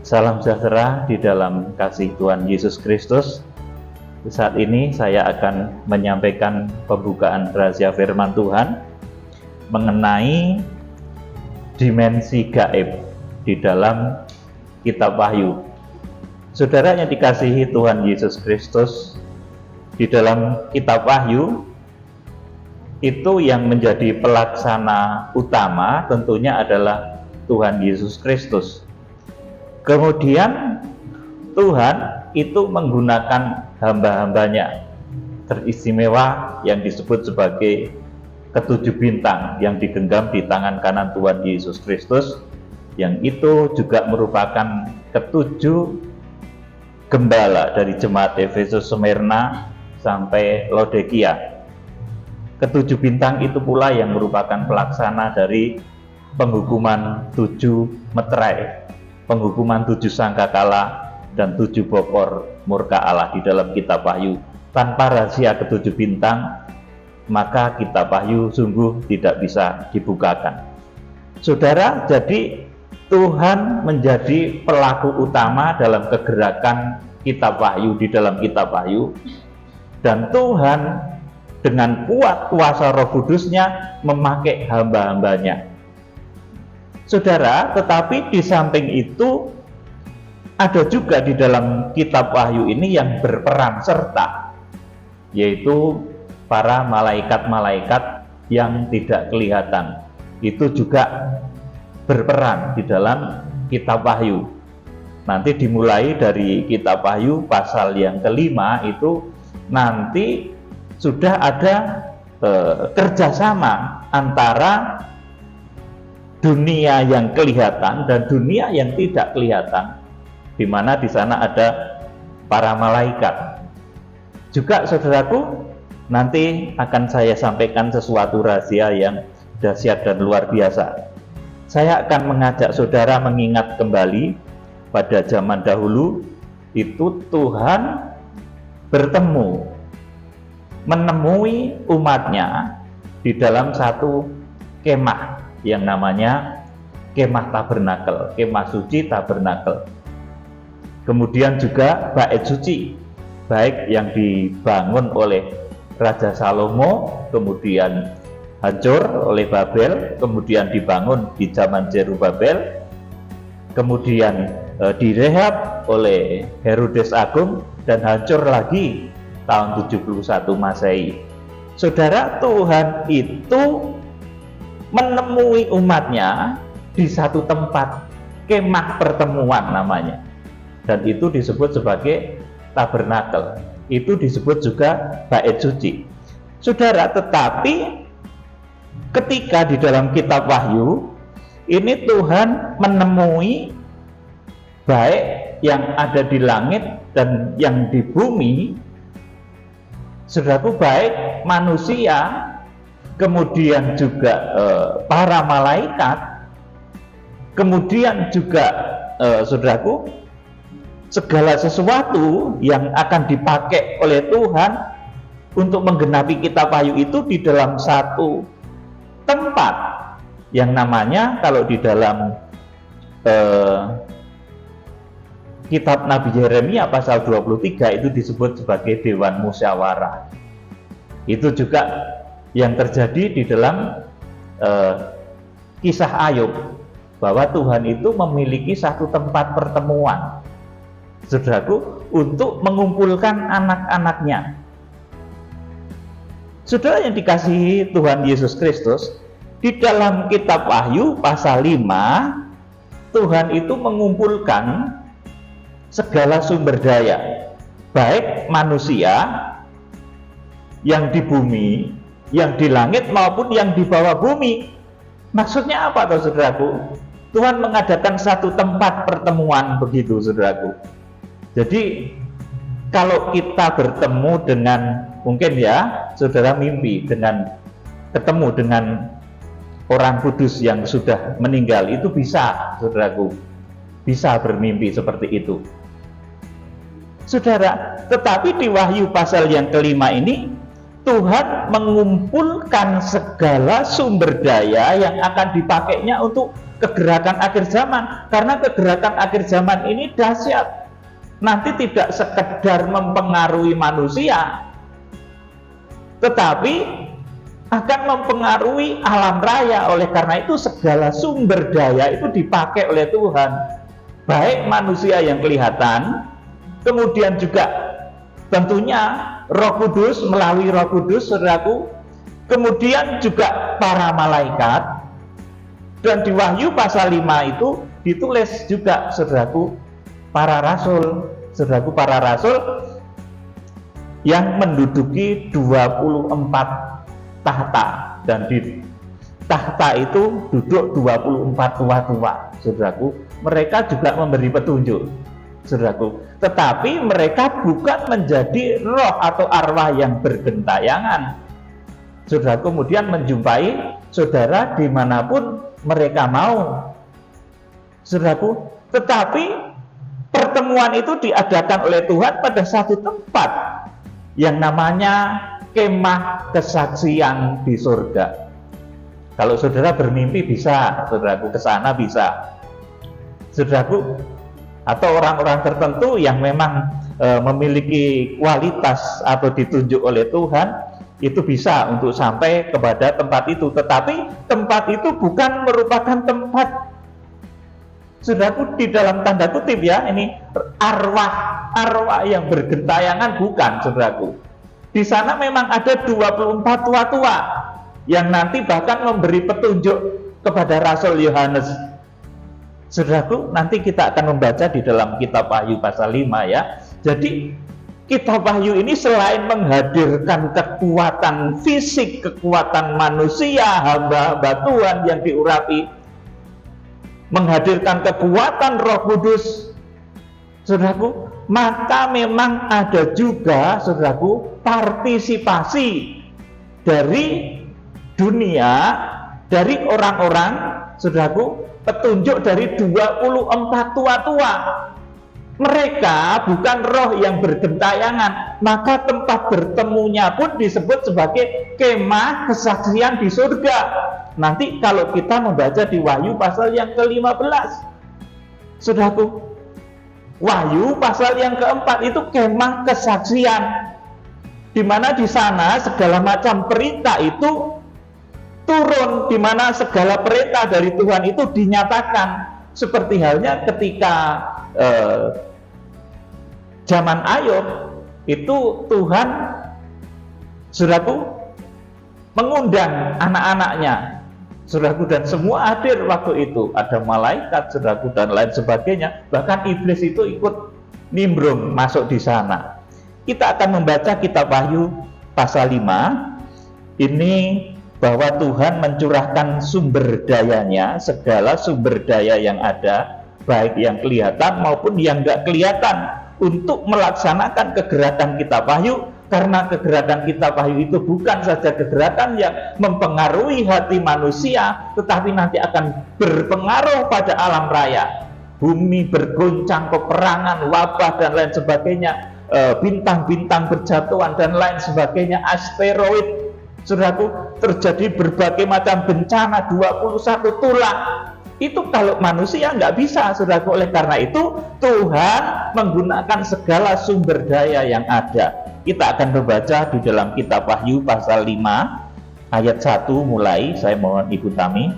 Salam sejahtera di dalam kasih Tuhan Yesus Kristus. Saat ini saya akan menyampaikan pembukaan rahasia firman Tuhan mengenai dimensi gaib di dalam kitab Wahyu. Saudara yang dikasihi Tuhan Yesus Kristus, di dalam kitab Wahyu itu yang menjadi pelaksana utama tentunya adalah Tuhan Yesus Kristus. Kemudian Tuhan itu menggunakan hamba-hambanya teristimewa yang disebut sebagai ketujuh bintang yang digenggam di tangan kanan Tuhan Yesus Kristus, yang itu juga merupakan ketujuh gembala dari jemaat Efesus, Smyrna sampai Laodikia. Ketujuh bintang itu pula yang merupakan pelaksana dari penghukuman 7 meterai, penghukuman 7 sangkakala dan 7 bokor murka Allah di dalam kitab Wahyu. Tanpa rahasia ketujuh bintang, maka kitab Wahyu sungguh tidak bisa dibukakan. Saudara, jadi Tuhan menjadi pelaku utama dalam kegerakan kitab Wahyu di dalam kitab Wahyu, dan Tuhan dengan kuat kuasa Roh Kudusnya memakai hamba-hambanya. Saudara, tetapi di samping itu ada juga di dalam kitab Wahyu ini yang berperan serta, yaitu para malaikat-malaikat yang tidak kelihatan. Itu juga berperan di dalam kitab Wahyu. Nanti dimulai dari kitab Wahyu pasal yang kelima itu nanti sudah ada kerjasama antara dunia yang kelihatan dan dunia yang tidak kelihatan, di mana di sana ada para malaikat. Juga saudaraku, nanti akan saya sampaikan sesuatu rahasia yang dahsyat dan luar biasa. Saya akan mengajak saudara mengingat kembali pada zaman dahulu itu Tuhan menemui umatnya di dalam satu kemah yang namanya kemah tabernakel, kemah suci tabernakel. Kemudian juga bait suci, baik yang dibangun oleh Raja Salomo, kemudian hancur oleh Babel, kemudian dibangun di zaman Zerubabel, kemudian direhab oleh Herodes Agung dan hancur lagi tahun 71 Masehi. Saudara, Tuhan itu menemui umatnya di satu tempat, kemah pertemuan namanya, dan itu disebut sebagai tabernakel. Itu disebut juga bait suci. Saudara, tetapi ketika di dalam kitab Wahyu ini Tuhan menemui baik yang ada di langit dan yang di bumi, saudaraku, baik manusia, kemudian juga para malaikat, kemudian juga saudaraku, segala sesuatu yang akan dipakai oleh Tuhan untuk menggenapi kitab Wahyu itu di dalam satu tempat yang namanya, kalau di dalam kitab Nabi Yeremia pasal 23 itu disebut sebagai Dewan Musyawarah. Itu juga yang terjadi di dalam kisah Ayub, bahwa Tuhan itu memiliki satu tempat pertemuan, saudaraku, untuk mengumpulkan anak-anaknya. Saudara yang dikasihi Tuhan Yesus Kristus, di dalam kitab Wahyu pasal 5 Tuhan itu mengumpulkan segala sumber daya, baik manusia yang di bumi, yang di langit maupun yang di bawah bumi. Maksudnya apa toh, saudaraku? Tuhan mengadakan satu tempat pertemuan begitu, saudaraku. Jadi kalau kita bertemu dengan, mungkin ya saudara mimpi ketemu dengan orang kudus yang sudah meninggal, itu bisa, saudaraku, bisa bermimpi seperti itu, saudara. Tetapi di Wahyu pasal yang kelima ini Tuhan mengumpulkan segala sumber daya yang akan dipakainya untuk kegerakan akhir zaman, karena kegerakan akhir zaman ini dahsyat. Nanti tidak sekedar mempengaruhi manusia, tetapi akan mempengaruhi alam raya. Oleh karena itu segala sumber daya itu dipakai oleh Tuhan, baik manusia yang kelihatan, kemudian juga tentunya Roh Kudus, melalui Roh Kudus, saudaraku, kemudian juga para malaikat. Dan di Wahyu pasal 5 itu ditulis juga, saudaraku, para rasul, saudaraku, para rasul yang menduduki 24 tahta, dan di tahta itu duduk 24 tua-tua, saudaraku. Mereka juga memberi petunjuk, saudaraku, tetapi mereka bukan menjadi roh atau arwah yang bergentayangan. Saudara kemudian menjumpai saudara dimanapun mereka mau, saudaraku, tetapi pertemuan itu diadakan oleh Tuhan pada satu tempat yang namanya kemah kesaksian di surga. Kalau saudara bermimpi bisa, saudaraku, ke sana bisa, saudaraku, atau orang-orang tertentu yang memang memiliki kualitas atau ditunjuk oleh Tuhan, itu bisa untuk sampai kepada tempat itu. Tetapi tempat itu bukan merupakan tempat, saudaraku, di dalam tanda kutip ya, ini arwah yang bergentayangan, bukan, saudaraku. Di sana memang ada 24 tua-tua yang nanti bahkan memberi petunjuk kepada Rasul Yohanes. Saudaraku, nanti kita akan membaca di dalam kitab Wahyu pasal 5 ya. Jadi kitab Wahyu ini selain menghadirkan kekuatan fisik, kekuatan manusia, hamba-hamba Tuhan yang diurapi, menghadirkan kekuatan Roh Kudus, saudaraku, maka memang ada juga, saudaraku, partisipasi dari dunia, dari orang-orang, saudaraku, petunjuk dari 24 tua-tua. Mereka bukan roh yang bergentayangan, maka tempat bertemunya pun disebut sebagai kemah kesaksian di surga. Nanti kalau kita membaca di Wahyu pasal yang ke-15, saudaraku, Wahyu pasal yang keempat itu kemah kesaksian, di mana di sana segala macam perintah itu turun, di mana segala perintah dari Tuhan itu dinyatakan. Seperti halnya ketika zaman Ayub itu Tuhan, saudaraku, mengundang anak-anaknya, saudaraku, dan semua hadir waktu itu. Ada malaikat, saudaraku, dan lain sebagainya. Bahkan iblis itu ikut nimbrung masuk di sana. Kita akan membaca kitab Wahyu pasal 5 ini, bahwa Tuhan mencurahkan sumber dayanya, segala sumber daya yang ada, baik yang kelihatan maupun yang nggak kelihatan, untuk melaksanakan kegerakan kitab Wahyu. Karena kegerakan kitab Wahyu itu bukan saja kegerakan yang mempengaruhi hati manusia, tetapi nanti akan berpengaruh pada alam raya. Bumi bergoncang, peperangan, wabah, dan lain sebagainya, bintang-bintang berjatuhan, dan lain sebagainya, asteroid, saudaraku, terjadi berbagai macam bencana, 21 tulah. Itu kalau manusia nggak bisa, saudaraku. Oleh karena itu Tuhan menggunakan segala sumber daya yang ada. Kita akan membaca di dalam kitab Wahyu pasal 5 ayat 1 mulai. Saya mohon Ibu Tami.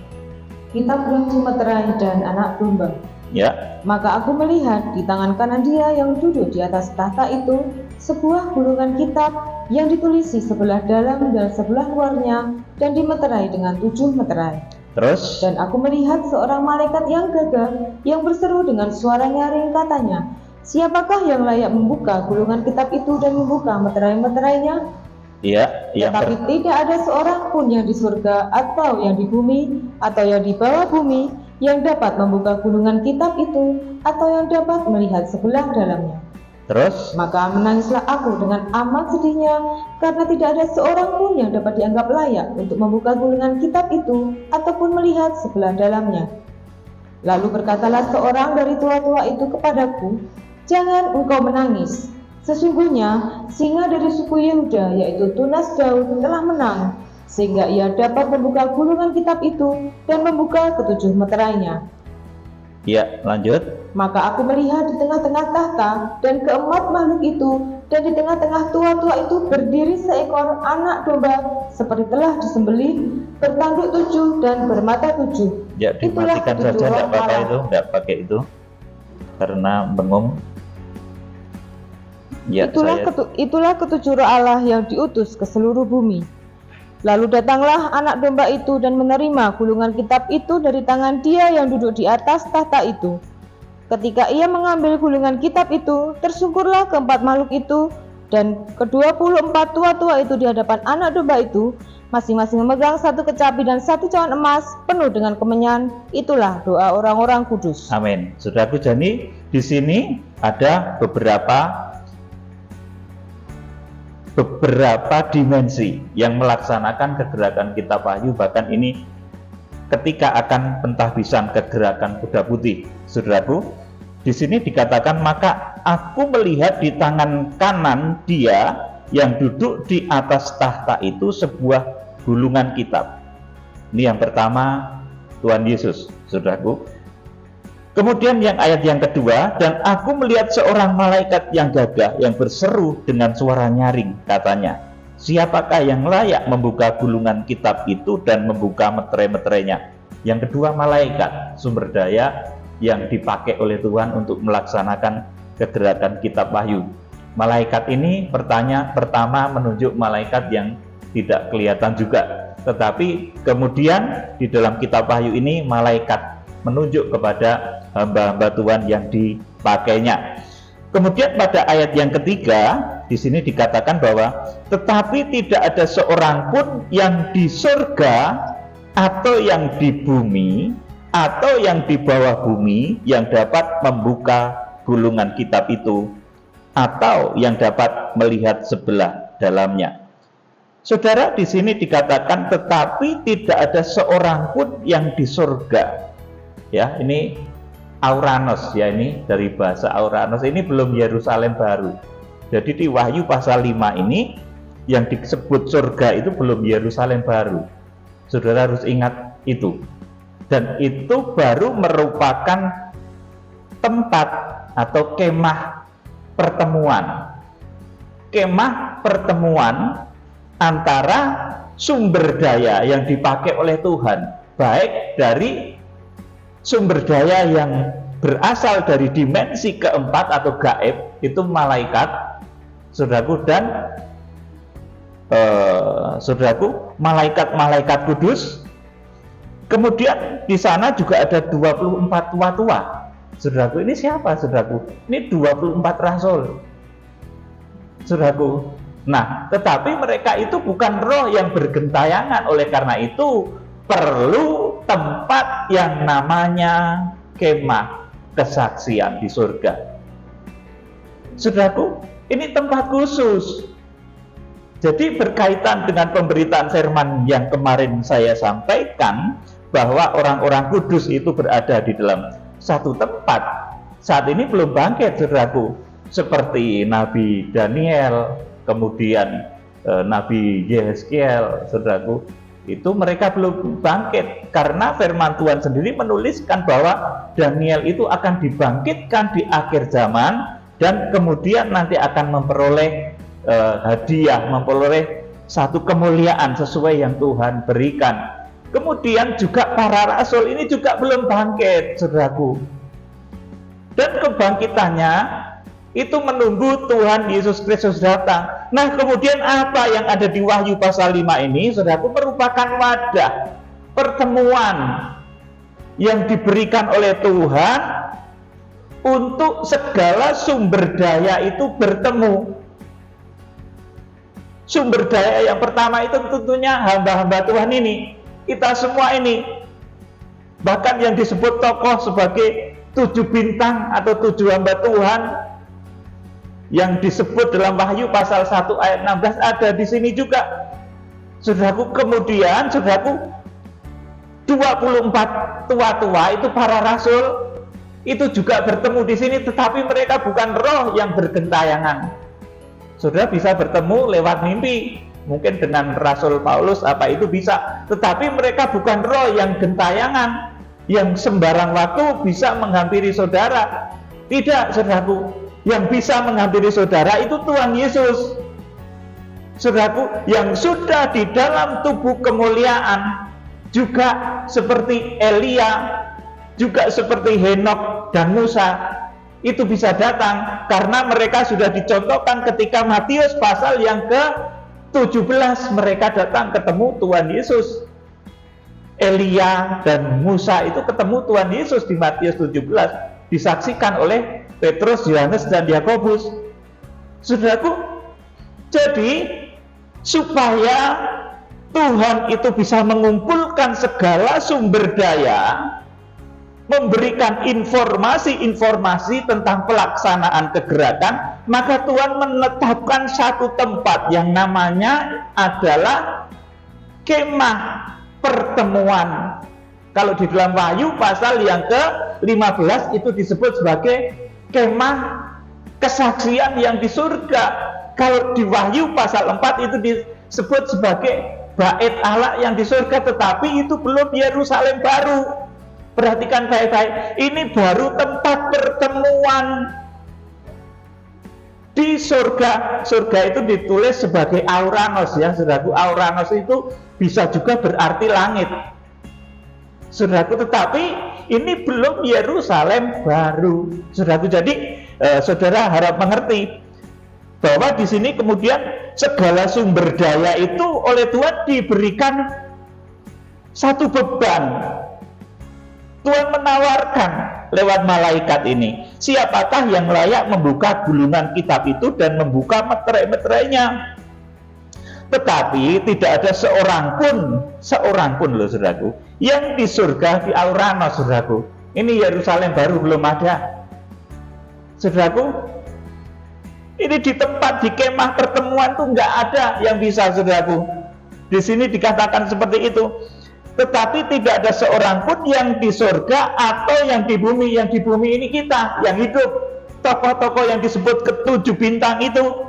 Kitab Yang Dimeterai dan Anak Domba. Ya. Maka aku melihat di tangan kanan Dia yang duduk di atas tahta itu sebuah gulungan kitab yang ditulisi sebelah dalam dan sebelah luarnya, dan dimeterai dengan 7 meterai. Terus? Dan aku melihat seorang malaikat yang gagah yang berseru dengan suara nyaring, katanya, siapakah yang layak membuka gulungan kitab itu dan membuka meterai-meterainya? Iya. Tetapi tidak ada seorang pun yang di surga atau yang di bumi atau yang di bawah bumi yang dapat membuka gulungan kitab itu atau yang dapat melihat sebelah dalamnya. Terus? Maka menangislah aku dengan amat sedihnya, karena tidak ada seorang pun yang dapat dianggap layak untuk membuka gulungan kitab itu ataupun melihat sebelah dalamnya. Lalu berkatalah seorang dari tua-tua itu kepadaku, jangan engkau menangis. Sesungguhnya singa dari suku Yehuda, yaitu tunas Daud, telah menang, sehingga ia dapat membuka gulungan kitab itu dan membuka ketujuh meterainya. Ya, lanjut. Maka aku melihat di tengah-tengah tahta dan keempat makhluk itu, dan di tengah-tengah tua-tua itu berdiri seekor anak domba seperti telah disembelih, bertanduk 7 dan bermata 7. Ya, dimatikan saja, tidak pakai itu, tidak pakai itu, karena bengong. Ya, itulah ketujuh roh Allah yang diutus ke seluruh bumi. Lalu datanglah anak domba itu dan menerima gulungan kitab itu dari tangan dia yang duduk di atas tahta itu. Ketika ia mengambil gulungan kitab itu, tersungkurlah keempat makhluk itu, dan ke-24 tua-tua itu di hadapan anak domba itu, masing-masing memegang satu kecapi dan satu cawan emas penuh dengan kemenyan. Itulah doa orang-orang kudus. Amin. Saudaraku, jadi di sini ada beberapa dimensi yang melaksanakan kegerakan kitab Wahyu. Bahkan ini ketika akan pentahbisan kegerakan kuda putih. Saudaraku, di sini dikatakan, maka aku melihat di tangan kanan dia yang duduk di atas tahta itu sebuah gulungan kitab. Ini yang pertama, Tuhan Yesus, saudaraku. Kemudian yang ayat yang kedua, dan aku melihat seorang malaikat yang gagah yang berseru dengan suara nyaring, katanya, siapakah yang layak membuka gulungan kitab itu dan membuka meterai-meterainya? Yang kedua, malaikat, sumber daya yang dipakai oleh Tuhan untuk melaksanakan kegerakan kitab Wahyu. Malaikat ini pertama menunjuk malaikat yang tidak kelihatan juga, tetapi kemudian di dalam kitab Wahyu ini malaikat menunjuk kepada hamba-hamba Tuhan yang dipakainya. Kemudian pada ayat yang ketiga di sini dikatakan bahwa tetapi tidak ada seorang pun yang di surga atau yang di bumi atau yang di bawah bumi yang dapat membuka gulungan kitab itu atau yang dapat melihat sebelah dalamnya. Saudara, di sini dikatakan tetapi tidak ada seorang pun yang di surga. Ya, ini Auranos, ya, ini dari bahasa Auranos, ini belum Yerusalem baru. Jadi di Wahyu pasal 5 ini yang disebut surga itu belum Yerusalem baru. Saudara harus ingat itu. Dan itu baru merupakan tempat atau kemah pertemuan. Kemah pertemuan antara sumber daya yang dipakai oleh Tuhan, baik dari sumber daya yang berasal dari dimensi keempat atau gaib, itu malaikat, saudaraku, dan saudaraku, malaikat-malaikat kudus. Kemudian di sana juga ada 24 tua-tua. Saudaraku, ini siapa, saudaraku? Ini 24 rasul, saudaraku. Nah, tetapi mereka itu bukan roh yang bergentayangan, oleh karena itu perlu tempat yang namanya kemah kesaksian di surga. Saudaraku, ini tempat khusus. Jadi berkaitan dengan pemberitaan firman yang kemarin saya sampaikan, bahwa orang-orang kudus itu berada di dalam satu tempat. Saat ini belum bangkit, saudaraku. Seperti Nabi Daniel, kemudian Nabi Yehezkiel, saudaraku, itu mereka belum bangkit karena firman Tuhan sendiri menuliskan bahwa Daniel itu akan dibangkitkan di akhir zaman dan kemudian nanti akan memperoleh hadiah, memperoleh satu kemuliaan sesuai yang Tuhan berikan. Kemudian juga para rasul ini juga belum bangkit, saudaraku, dan kebangkitannya itu menunggu Tuhan Yesus Kristus datang. Nah, kemudian apa yang ada di Wahyu pasal 5 ini, saudaraku, merupakan wadah pertemuan yang diberikan oleh Tuhan untuk segala sumber daya itu bertemu. Sumber daya yang pertama itu tentunya hamba-hamba Tuhan ini, kita semua ini. Bahkan yang disebut tokoh sebagai 7 bintang atau 7 hamba Tuhan yang disebut dalam Wahyu pasal 1 ayat 16 ada di sini juga, saudaraku. Kemudian, saudaraku, 24 tua-tua itu para rasul itu juga bertemu di sini, tetapi mereka bukan roh yang bergentayangan. Saudara bisa bertemu lewat mimpi. mungkin dengan Rasul Paulus apa itu bisa, tetapi mereka bukan roh yang gentayangan, yang sembarang waktu bisa menghampiri saudara. Tidak, saudaraku, yang bisa menghampiri saudara itu Tuhan Yesus. Saudaraku, yang sudah di dalam tubuh kemuliaan, juga seperti Elia, juga seperti Henokh dan Musa, itu bisa datang karena mereka sudah dicontohkan ketika Matius pasal yang ke-17 mereka datang ketemu Tuhan Yesus. Elia dan Musa itu ketemu Tuhan Yesus di Matius 17, disaksikan oleh Petrus, Yohanes dan Yakobus. Saudaraku, jadi supaya Tuhan itu bisa mengumpulkan segala sumber daya, memberikan informasi-informasi tentang pelaksanaan kegerakan, maka Tuhan menetapkan satu tempat yang namanya adalah kemah pertemuan. Kalau di dalam Wahyu pasal yang ke-15 itu disebut sebagai kemah kesaksian yang di surga. Kalau di Wahyu pasal 4 itu disebut sebagai bait Allah yang di surga, tetapi itu belum Yerusalem baru. Perhatikan baik-baik, ini baru tempat pertemuan di surga. Surga itu ditulis sebagai Auranos, ya saudaraku. Auranos itu bisa juga berarti langit, saudaraku, tetapi ini belum Yerusalem baru, saudaraku. Jadi saudara harap mengerti bahwa di sini kemudian segala sumber daya itu oleh Tuhan diberikan satu beban. Tuhan menawarkan lewat malaikat ini, siapakah yang layak membuka gulungan kitab itu dan membuka meterai-meterainya. Tetapi tidak ada seorang pun loh saudaraku, yang di surga di Auranos, saudaraku. Ini Yerusalem baru belum ada, saudaraku. Ini di tempat di kemah pertemuan tuh nggak ada yang bisa, saudaraku. Di sini dikatakan seperti itu. Tetapi tidak ada seorang pun yang di surga atau yang di bumi. Yang di bumi ini kita yang hidup, tokoh-tokoh yang disebut ketujuh bintang itu,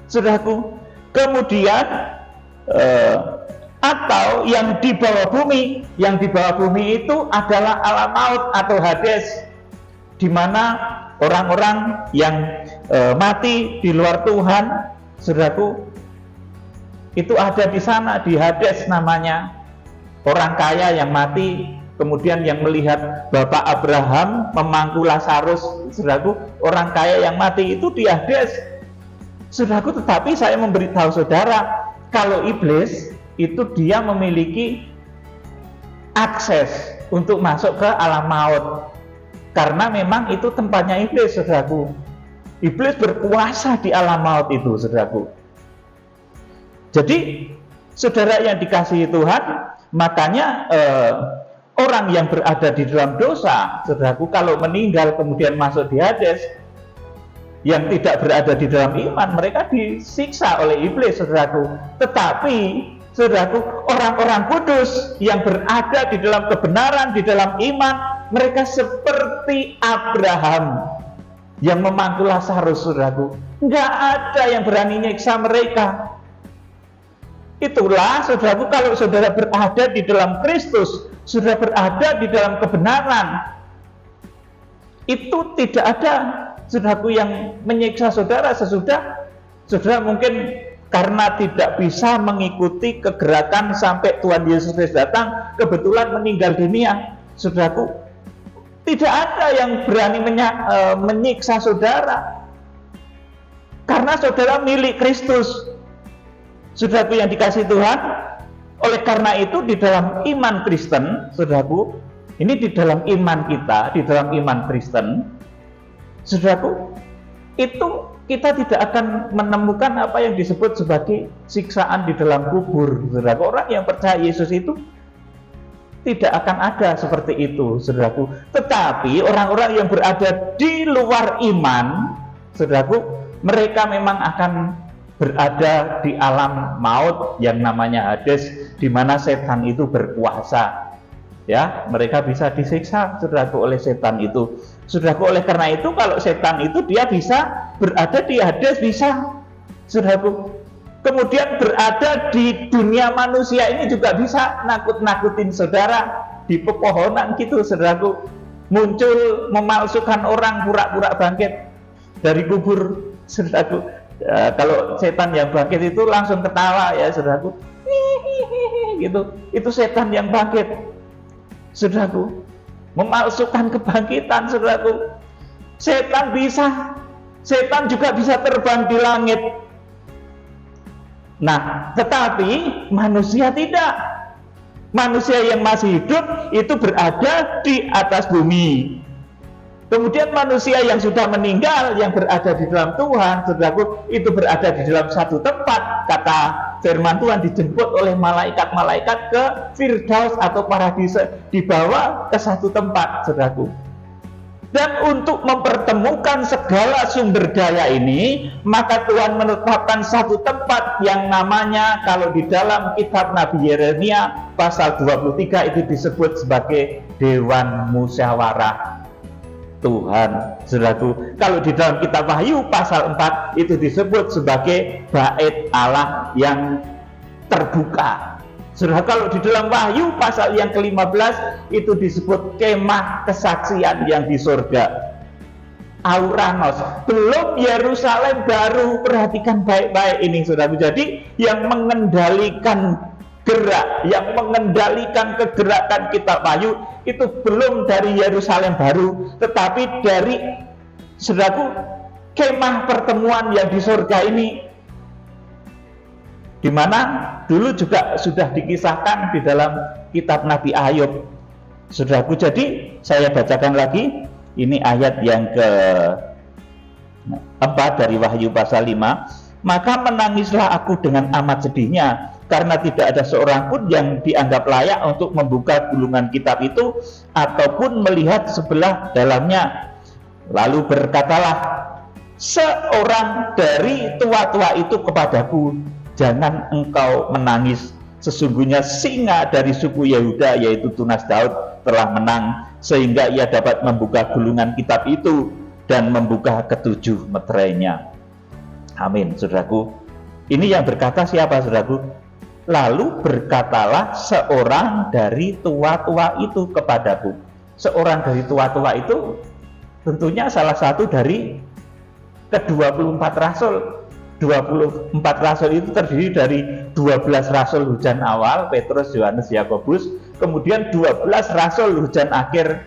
saudaraku. Kemudian atau yang di bawah bumi. Yang di bawah bumi itu adalah alam maut atau Hades, di mana orang-orang yang mati di luar Tuhan, saudaraku, itu ada di sana, di Hades namanya. Orang kaya yang mati, kemudian yang melihat Bapak Abraham memangku Lazarus, saudaraku, orang kaya yang mati itu di Hades, saudaraku. Tetapi saya memberitahu saudara, kalau iblis itu dia memiliki akses untuk masuk ke alam maut, karena memang itu tempatnya iblis, saudaraku. Iblis berkuasa di alam maut itu, saudaraku. Jadi saudara yang dikasihi Tuhan, makanya orang yang berada di dalam dosa, saudaraku, kalau meninggal kemudian masuk di Hades, yang tidak berada di dalam iman, mereka disiksa oleh iblis, saudaraku. Tetapi saudaraku, orang-orang kudus yang berada di dalam kebenaran, di dalam iman, mereka seperti Abraham yang memangku Lazarus, saudaraku. Nggak ada yang berani nyiksa mereka. Itulah, saudaraku, kalau saudara berada di dalam Kristus, saudara berada di dalam kebenaran, itu tidak ada, saudaraku, yang menyiksa saudara sesudah saudara mungkin karena tidak bisa mengikuti kegerakan sampai Tuhan Yesus Kristus datang, kebetulan meninggal dunia, saudaraku. Tidak ada yang berani menyiksa saudara, karena saudara milik Kristus, saudaraku yang dikasihi Tuhan. Oleh karena itu di dalam iman Kristen, saudaraku, ini di dalam iman kita, di dalam iman Kristen, saudaraku, itu kita tidak akan menemukan apa yang disebut sebagai siksaan di dalam kubur, saudaraku. Orang yang percaya Yesus itu tidak akan ada seperti itu, saudaraku. Tetapi orang-orang yang berada di luar iman, saudaraku, mereka memang akan berada di alam maut yang namanya Hades, di mana setan itu berkuasa. Ya, mereka bisa disiksa, saudaraku, oleh setan itu. Saudaraku, oleh karena itu kalau setan itu dia bisa berada di Hades, bisa, saudaraku. kemudian berada di dunia manusia ini juga bisa nakut-nakutin saudara. Di pepohonan gitu, saudaraku, muncul memalsukan orang, pura-pura bangkit dari kubur, saudaraku. Kalau setan yang bangkit itu langsung ketawa ya, saudaraku, gitu. Itu setan yang bangkit, saudaraku, memalsukan kebangkitan, saudaraku. Setan juga bisa terbang di langit. Nah, tetapi manusia tidak. Manusia yang masih hidup itu berada di atas bumi. Kemudian manusia yang sudah meninggal, yang berada di dalam Tuhan, saudaraku, itu berada di dalam satu tempat. Kata firman Tuhan, dijemput oleh malaikat-malaikat ke Firdaus atau paradise, dibawa ke satu tempat, saudaraku. Dan untuk mempertemukan segala sumber daya ini, maka Tuhan menetapkan satu tempat yang namanya, kalau di dalam kitab Nabi Yeremia pasal 23 itu disebut sebagai Dewan Musyawarah Tuhan, saudaraku. Kalau di dalam kitab Wahyu pasal 4 itu disebut sebagai Bait Allah yang terbuka. Saudara, kalau di dalam Wahyu pasal yang ke-15 itu disebut kemah kesaksian yang di surga, Auranos. Belum Yerusalem baru, perhatikan baik-baik ini, saudara. Jadi yang mengendalikan gerak, yang mengendalikan kegerakan kitab Wahyu itu belum dari Yerusalem baru, tetapi dari, saudaraku, kemah pertemuan yang di surga ini, di mana dulu juga sudah dikisahkan di dalam kitab Nabi Ayub, saudaraku. Jadi saya bacakan lagi, ini ayat yang ke-4 dari Wahyu pasal 5. Maka menangislah aku dengan amat sedihnya, karena tidak ada seorang pun yang dianggap layak untuk membuka gulungan kitab itu ataupun melihat sebelah dalamnya. Lalu berkatalah seorang dari tua-tua itu kepadaku, jangan engkau menangis, sesungguhnya singa dari suku Yehuda, yaitu tunas Daud, telah menang, sehingga ia dapat membuka gulungan kitab itu dan membuka ketujuh meterainya. Amin, saudaraku. Ini yang berkata siapa, saudaraku? Lalu berkatalah seorang dari tua-tua itu kepadaku. Seorang dari tua-tua itu tentunya salah satu dari ke-24 rasul. 24 rasul itu terdiri dari 12 rasul hujan awal, Petrus, Yohanes, Yakobus, kemudian 12 rasul hujan akhir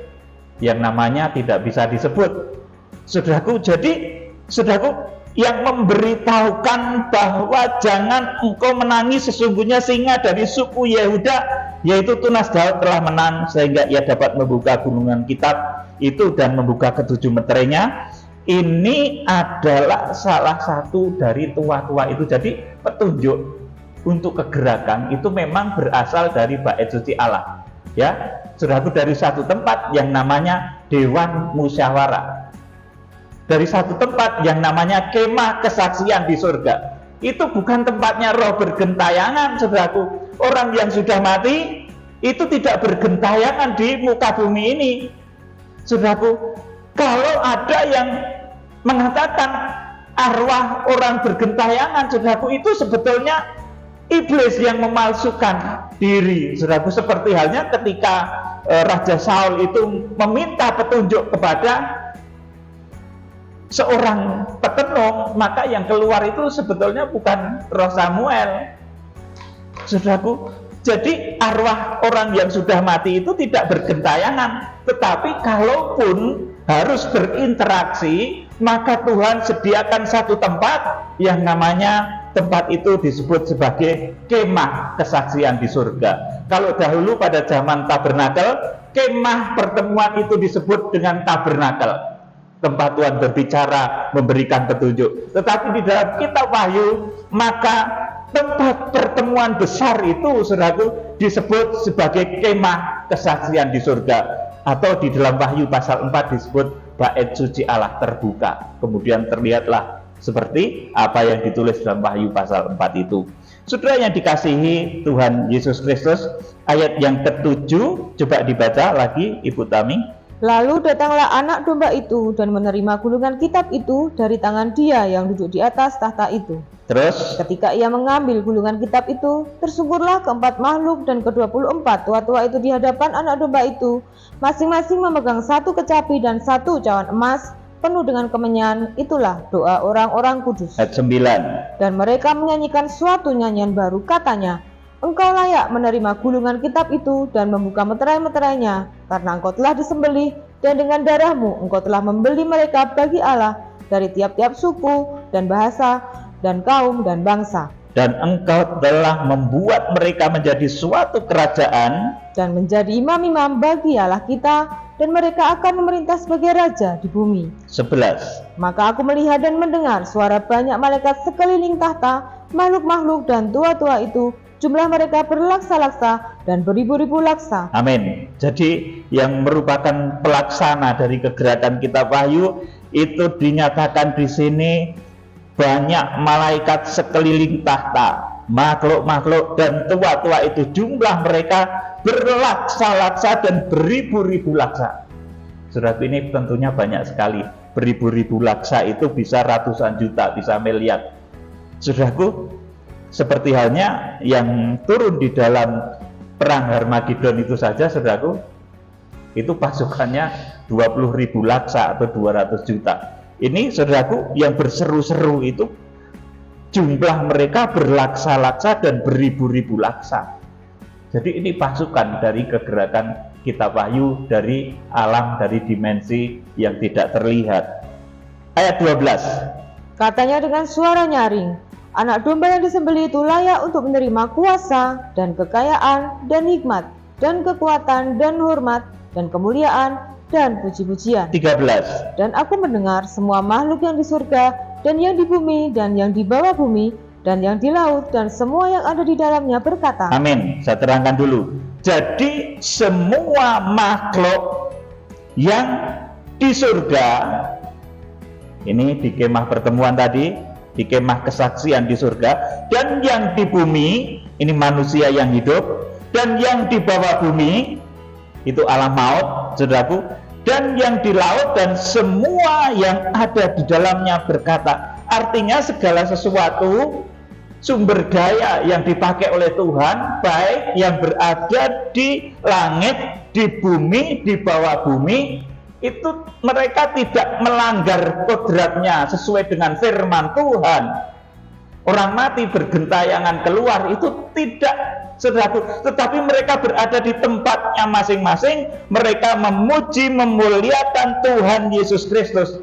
yang namanya tidak bisa disebut, saudaraku. Jadi, saudaraku, yang memberitahukan bahwa jangan engkau menangis, sesungguhnya singa dari suku Yehuda, yaitu tunas Daud, telah menang, sehingga ia dapat membuka gulungan kitab itu dan membuka ketujuh meterainya. Ini adalah salah satu dari tua-tua itu. Jadi petunjuk untuk kegerakan itu memang berasal dari bait suci Allah, ya, saudaraku, dari satu tempat yang namanya Dewan Musyawarah, dari satu tempat yang namanya kemah kesaksian di surga. Itu bukan tempatnya roh bergentayangan, saudaraku. Orang yang sudah mati itu tidak bergentayangan di muka bumi ini, saudaraku. Kalau ada yang mengatakan arwah orang bergentayangan, saudaraku, itu sebetulnya iblis yang memalsukan diri, saudaraku. Seperti halnya ketika Raja Saul itu meminta petunjuk kepada seorang petenung, maka yang keluar itu sebetulnya bukan roh Samuel, saudaraku. Jadi arwah orang yang sudah mati itu tidak bergentayangan, tetapi kalaupun harus berinteraksi, maka Tuhan sediakan satu tempat yang namanya tempat itu disebut sebagai kemah kesaksian di surga. Kalau dahulu pada zaman tabernakel, kemah pertemuan itu disebut dengan tabernakel, tempat Tuhan berbicara, memberikan petunjuk. Tetapi di dalam kitab Wahyu, maka tempat pertemuan besar itu, saudaraku, disebut sebagai kemah kesaksian di surga, atau di dalam Wahyu pasal 4 disebut bait suci Allah terbuka. Kemudian terlihatlah seperti apa yang ditulis dalam Wahyu pasal 4 itu. Saudara yang dikasihi Tuhan Yesus Kristus, ayat yang ke-7 coba dibaca lagi, Ibu Tami. Lalu datanglah anak domba itu dan menerima gulungan kitab itu dari tangan Dia yang duduk di atas tahta itu. Terus Ketika ia mengambil gulungan kitab itu, tersungkurlah keempat makhluk dan ke-24 tua-tua itu di hadapan anak domba itu, masing-masing memegang satu kecapi dan satu cawan emas penuh dengan kemenyan. Itulah doa orang-orang kudus. ayat 9. Dan mereka menyanyikan suatu nyanyian baru, katanya, Engkau layak menerima gulungan kitab itu dan membuka meterai-meterainya, karena engkau telah disembelih, dan dengan darahmu engkau telah membeli mereka bagi Allah dari tiap-tiap suku dan bahasa dan kaum dan bangsa, Dan engkau telah membuat mereka menjadi suatu kerajaan dan menjadi imam-imam bagi Allah kita, dan mereka akan memerintah sebagai raja di bumi. 11. Maka aku melihat dan mendengar suara banyak malaikat sekeliling tahta, makhluk-makhluk dan tua-tua itu, jumlah mereka berlaksa-laksa dan beribu-ribu laksa. Amin. Jadi yang merupakan pelaksana dari kegerakan kitab Wahyu itu dinyatakan di sini banyak malaikat sekeliling tahta, makhluk-makhluk dan tua-tua itu, jumlah mereka berlaksa-laksa dan beribu-ribu laksa. Saudaraku, ini tentunya banyak sekali. Beribu-ribu laksa itu bisa ratusan juta, bisa miliar. Saudaraku, seperti halnya yang turun di dalam perang Harmagedon itu saja, saudaraku, itu pasukannya 20.000 laksa atau 200 juta. Ini saudaraku yang berseru-seru itu jumlah mereka berlaksa-laksa dan beribu-ribu laksa. Jadi ini pasukan dari kegerakan kitab Wahyu, dari alam, dari dimensi yang tidak terlihat. Ayat 12. Katanya dengan suara nyaring, anak domba yang disembelih itu layak untuk menerima kuasa dan kekayaan dan hikmat dan kekuatan dan hormat dan kemuliaan dan puji-pujian. 13. Dan aku mendengar semua makhluk yang di surga dan yang di bumi dan yang di bawah bumi dan yang di laut dan semua yang ada di dalamnya berkata, Amin. Saya terangkan dulu. Jadi semua makhluk yang di surga, ini di kemah pertemuan tadi, di kemah kesaksian di surga, dan yang di bumi, ini manusia yang hidup, dan yang di bawah bumi, itu alam maut, saudaraku, dan yang di laut dan semua yang ada di dalamnya berkata. Artinya segala sesuatu sumber daya yang dipakai oleh Tuhan, baik yang berada di langit, di bumi, di bawah bumi, itu mereka tidak melanggar kodratnya sesuai dengan firman Tuhan. Orang mati bergentayangan keluar itu tidak, saudaraku, tetapi mereka berada di tempatnya masing-masing. Mereka memuji, memuliakan Tuhan Yesus Kristus.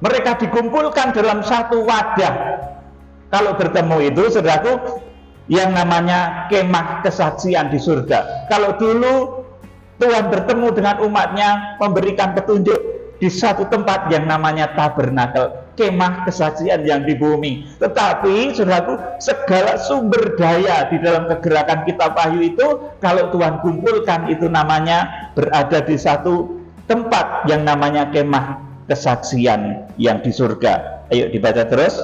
Mereka dikumpulkan dalam satu wadah. Kalau bertemu itu, saudaraku, yang namanya kemah kesaksian di surga. Kalau dulu Tuhan bertemu dengan umatnya, memberikan petunjuk di satu tempat yang namanya tabernakel, kemah kesaksian yang di bumi. Tetapi saudaraku, segala sumber daya di dalam kegerakan kitab Wahyu itu, kalau Tuhan kumpulkan, itu namanya berada di satu tempat yang namanya kemah kesaksian yang di surga. Ayo dibaca terus.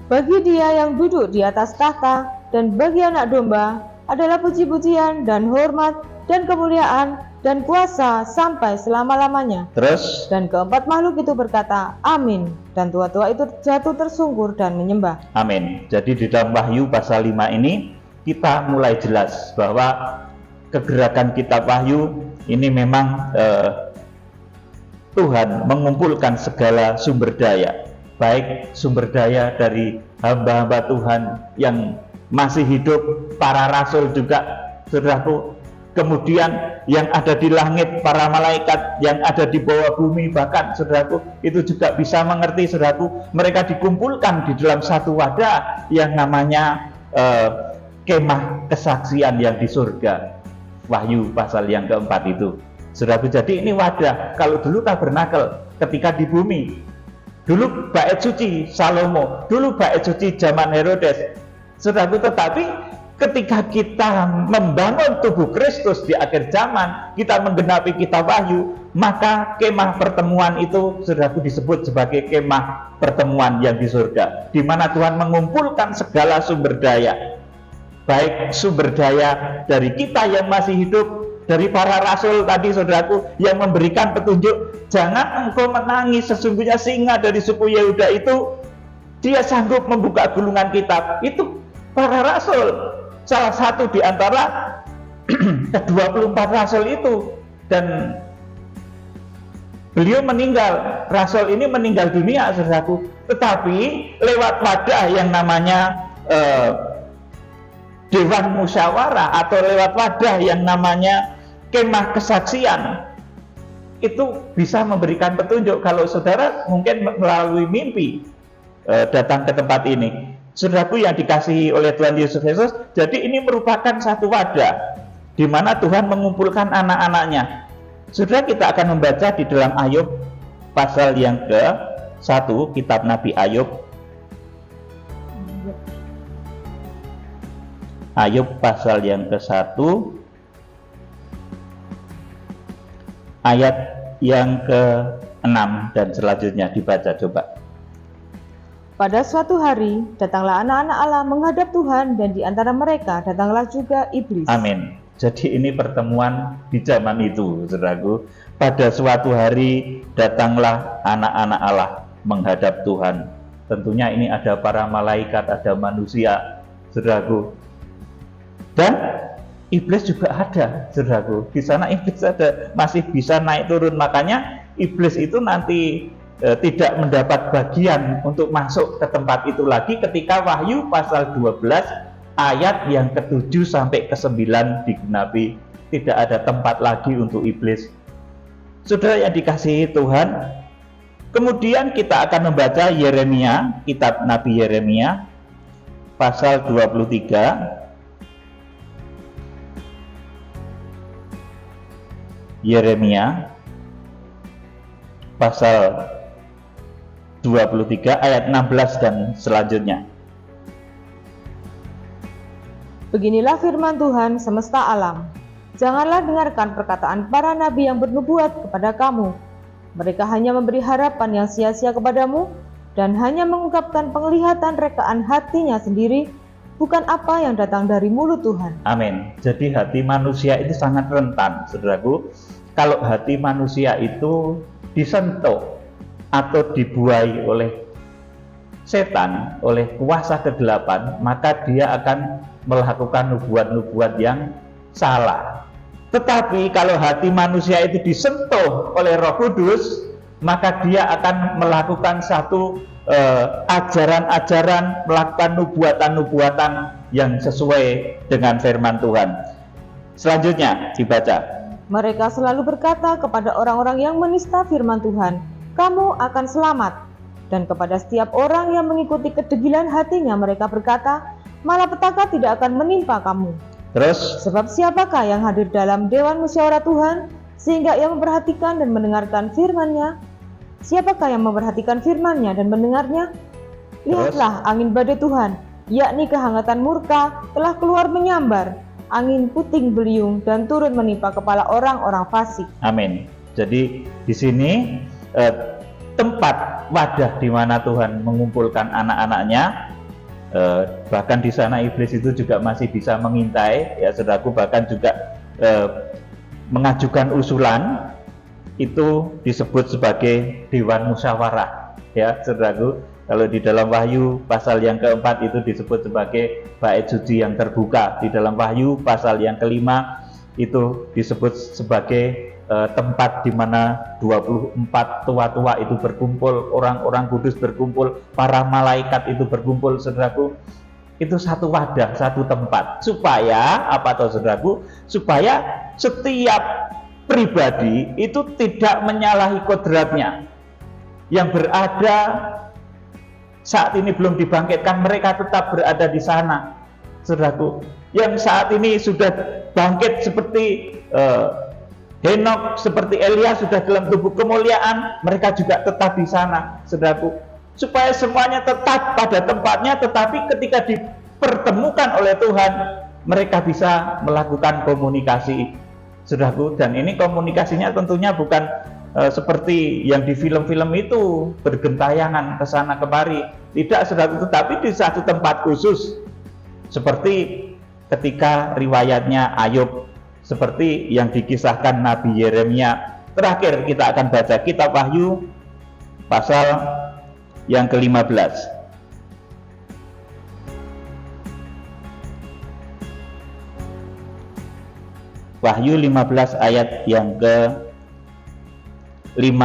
Bagi Dia yang duduk di atas tahta dan bagi anak domba adalah puji-pujian dan hormat dan kemuliaan dan kuasa sampai selama-lamanya. Terus. Dan keempat makhluk itu berkata, Amin. Dan tua-tua itu jatuh tersungkur dan menyembah. Amin. Jadi di dalam Wahyu pasal 5 ini kita mulai jelas bahwa kegerakan kitab Wahyu ini memang Tuhan mengumpulkan segala sumber daya, baik sumber daya dari hamba-hamba Tuhan yang masih hidup, para rasul juga, saudaraku, kemudian yang ada di langit, para malaikat yang ada di bawah bumi, bahkan saudaraku itu juga bisa mengerti, saudaraku, mereka dikumpulkan di dalam satu wadah yang namanya kemah kesaksian yang di surga. Wahyu pasal yang keempat itu, saudaraku. Jadi ini wadah. Kalau dulu tabernakel ketika di bumi, dulu bait suci Salomo, dulu bait suci zaman Herodes, saudaraku. Tetapi ketika kita membangun tubuh Kristus di akhir zaman, kita menggenapi kitab Wahyu, maka kemah pertemuan itu, saudaraku, disebut sebagai kemah pertemuan yang di surga, di mana Tuhan mengumpulkan segala sumber daya, baik sumber daya dari kita yang masih hidup, dari para rasul tadi, saudaraku, yang memberikan petunjuk, jangan engkau menangis, sesungguhnya singa dari suku Yehuda itu dia sanggup membuka gulungan kitab. Itu para rasul, salah satu di antara ke-24 rasul itu. Dan beliau meninggal, rasul ini meninggal dunia, saudaraku. Tetapi lewat wadah yang namanya Dewan Musyawarah, atau lewat wadah yang namanya Kemah Kesaksian, itu bisa memberikan petunjuk. Kalau saudara mungkin melalui mimpi datang ke tempat ini, saudaraku yang dikasihi oleh Tuhan Yesus Kristus, jadi ini merupakan satu wadah di mana Tuhan mengumpulkan anak-anaknya. Saudara, kita akan membaca di dalam Ayub pasal yang ke-1, kitab Nabi Ayub. Ayub pasal yang ke-1 ayat yang ke-6 dan selanjutnya, dibaca coba. Pada suatu hari, datanglah anak-anak Allah menghadap Tuhan, dan di antara mereka datanglah juga iblis. Amin. Jadi ini pertemuan di zaman itu, saudaraku. Pada suatu hari datanglah anak-anak Allah menghadap Tuhan. Tentunya ini ada para malaikat, ada manusia, saudaraku. Dan iblis juga ada, saudaraku. Di sana iblis ada, masih bisa naik turun. Makanya iblis itu nanti tidak mendapat bagian untuk masuk ke tempat itu lagi ketika Wahyu pasal 12 ayat yang ke-7 sampai ke-9 digenapi. Tidak ada tempat lagi untuk iblis. Saudara yang dikasihi Tuhan, kemudian kita akan membaca Yeremia, kitab Nabi Yeremia pasal 23. Yeremia pasal 23 ayat 16 dan selanjutnya. Beginilah firman Tuhan semesta alam. Janganlah dengarkan perkataan para nabi yang bernubuat kepada kamu. Mereka hanya memberi harapan yang sia-sia kepadamu dan hanya mengungkapkan penglihatan rekaan hatinya sendiri, bukan apa yang datang dari mulut Tuhan. Amin. Jadi hati manusia itu sangat rentan, saudaraku. Kalau hati manusia itu disentuh atau dibuai oleh setan, oleh kuasa kegelapan, maka dia akan melakukan nubuat-nubuat yang salah. Tetapi kalau hati manusia itu disentuh oleh Roh Kudus, maka dia akan melakukan satu ajaran-ajaran, melakukan nubuatan-nubuatan yang sesuai dengan firman Tuhan. Selanjutnya dibaca. Mereka selalu berkata kepada orang-orang yang menista firman Tuhan, kamu akan selamat. Dan kepada setiap orang yang mengikuti kedegilan hatinya mereka berkata, malapetaka tidak akan menimpa kamu. Terus, sebab siapakah yang hadir dalam Dewan Musyawarah Tuhan sehingga ia memperhatikan dan mendengarkan firman-Nya? Siapakah yang memperhatikan firman-Nya dan mendengarnya? Lihatlah, angin badai Tuhan, yakni kehangatan murka, telah keluar menyambar. Angin puting beliung dan turun menimpa kepala orang-orang fasik. Amin. Jadi di sini tempat wadah di mana Tuhan mengumpulkan anak-anaknya. Bahkan di sana iblis itu juga masih bisa mengintai, ya saudaraku, bahkan juga mengajukan usulan. Itu disebut sebagai Dewan Musyawarah, ya saudaraku. Kalau di dalam Wahyu pasal yang keempat itu disebut sebagai bait suci yang terbuka. Di dalam Wahyu pasal yang kelima itu disebut sebagai tempat di mana 24 tua-tua itu berkumpul, orang-orang kudus berkumpul, para malaikat itu berkumpul, saudaraku. Itu satu wadah, satu tempat. Supaya apa toh, saudaraku? Supaya setiap pribadi itu tidak menyalahi kodratnya. Yang berada saat ini belum dibangkitkan, mereka tetap berada di sana, saudaraku. Yang saat ini sudah bangkit seperti Henok, seperti Elia sudah dalam tubuh kemuliaan, mereka juga tetap di sana, saudaraku. Supaya semuanya tetap pada tempatnya, tetapi ketika dipertemukan oleh Tuhan, mereka bisa melakukan komunikasi, saudaraku. Dan ini komunikasinya tentunya bukan seperti yang di film-film itu bergentayangan ke sana kemari, tidak, saudaraku, tetapi di satu tempat khusus, seperti ketika riwayatnya Ayub, seperti yang dikisahkan Nabi Yeremia. Terakhir kita akan baca kitab Wahyu pasal yang ke-15. Wahyu 15 ayat yang ke-5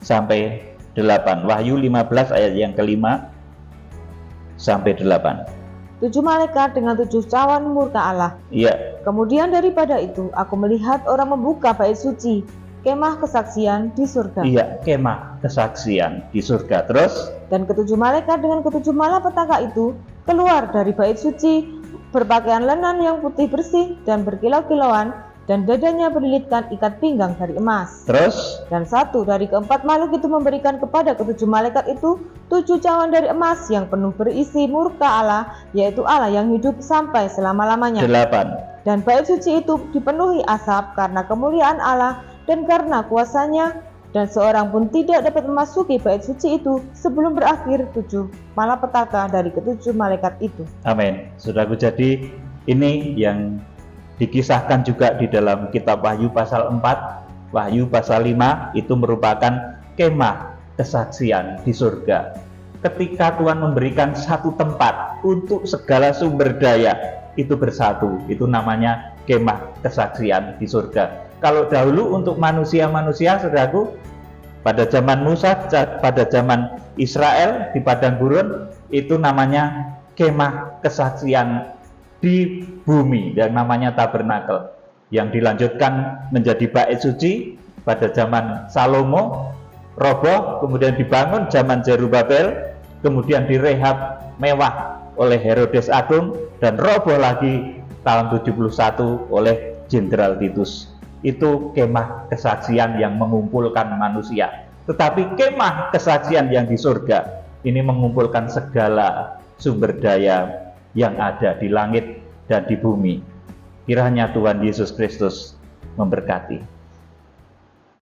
sampai 8. Wahyu 15 ayat yang ke-5 sampai 8. 7 malaikat dengan 7 cawan murka Allah. Iya, Kemudian daripada itu aku melihat orang membuka bait suci, kemah kesaksian di surga. iya, kemah kesaksian di surga. Terus Dan ketujuh malaikat dengan ketujuh malapetaka itu keluar dari bait suci, berpakaian lenan yang putih bersih dan berkilau-kilauan, dan dadanya berlilitkan ikat pinggang dari emas. Terus Dan satu dari keempat makhluk itu memberikan kepada ketujuh malaikat itu 7 cawan dari emas yang penuh berisi murka Allah, yaitu Allah yang hidup sampai selama-lamanya. 8. Dan bait suci itu dipenuhi asap karena kemuliaan Allah dan karena kuasanya, dan seorang pun tidak dapat memasuki bait suci itu sebelum berakhir 7 malapetaka dari ketujuh malaikat itu. Amin. Saudaraku, jadi ini yang dikisahkan juga di dalam kitab Wahyu pasal 4, Wahyu pasal 5 itu merupakan kemah kesaksian di surga. Ketika Tuhan memberikan satu tempat untuk segala sumber daya itu bersatu, itu namanya kemah kesaksian di surga. Kalau dahulu untuk manusia-manusia, saudaraku, pada zaman Musa, pada zaman Israel di padang gurun, itu namanya kemah kesaksian di bumi yang namanya tabernakel, yang dilanjutkan menjadi bait suci pada zaman Salomo, roboh, kemudian dibangun zaman Zerubabel, kemudian direhab mewah oleh Herodes Agung, dan roboh lagi tahun 71 oleh Jenderal Titus. Itu kemah kesaksian yang mengumpulkan manusia. Tetapi kemah kesaksian yang di surga ini mengumpulkan segala sumber daya yang ada di langit dan di bumi. Kiranya Tuhan Yesus Kristus memberkati.